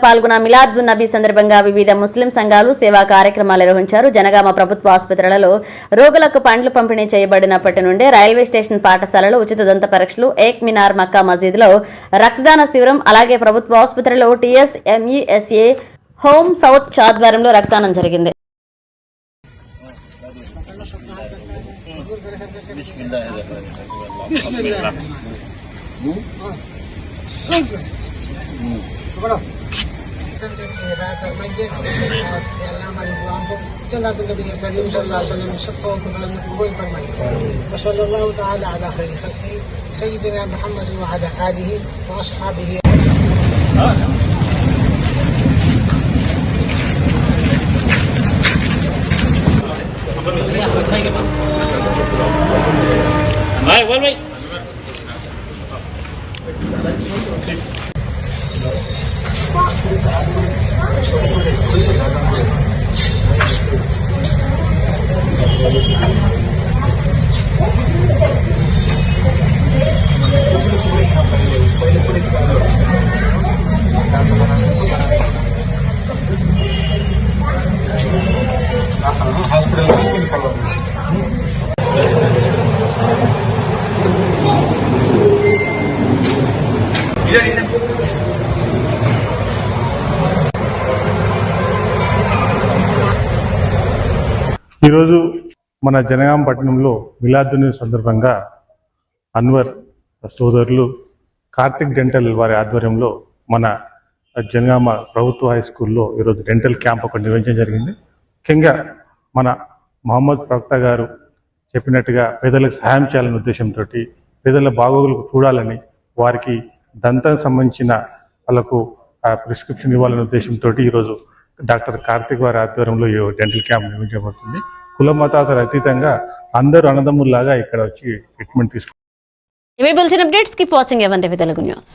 పాల్గొన్న మిలాద్ ఉన్ నబీ సందర్భంగా వివిధ ముస్లిం సంఘాలు సేవా కార్యక్రమాలు నిర్వహించారు. జనగామ ప్రభుత్వ ఆసుపత్రులలో రోగులకు పండ్లు పంపిణీ చేయబడినప్పటి నుండే రైల్వే స్టేషన్ పాఠశాలలో ఉచిత దంత పరీక్షలు, ఏక్ మినార్ మక్కా మసీదులో రక్తదాన శిబిరం, అలాగే ప్రభుత్వ ఆసుపత్రిలో TSMESA హోమ్ సౌత్ ఆధ్వర్యంలో రక్తదానం జరిగింది. سيدنا محمد وعلى آله وأصحابه. ఈరోజు మన జనగామ పట్టణంలో మిలాదున్ సందర్భంగా అన్వర్ సోదరులు కార్తిక్ డెంటల్ వారి ఆధ్వర్యంలో మన జనగామ ప్రభుత్వ హై స్కూల్లో ఈరోజు డెంటల్ క్యాంప్ ఒకటి నిర్వహించడం జరిగింది. ముఖ్యంగా మన మహమ్మద్ ప్రవక్త గారు చెప్పినట్టుగా పేదలకు సహాయం చేయాలనే ఉద్దేశంతో, పేదల బాగోగులకు చూడాలని, వారికి దంతానికి సంబంధించిన వాళ్ళకు ప్రిస్క్రిప్షన్ ఇవ్వాలనే ఉద్దేశంతో ఈరోజు డాక్టర్ కార్తిక్ వారి ఆధ్వర్యంలో ఈ డెంటల్ క్యాంప్ నిర్వహించబడుతుంది. కుల మతాలకు అతీతంగా అందరూ అన్నదమ్ముల్లాగా ఇక్కడ వచ్చి ట్రీట్మెంట్ తీసుకుంటారు. ఇవి bulletin updates. Keep watching Evan TV Telugu news.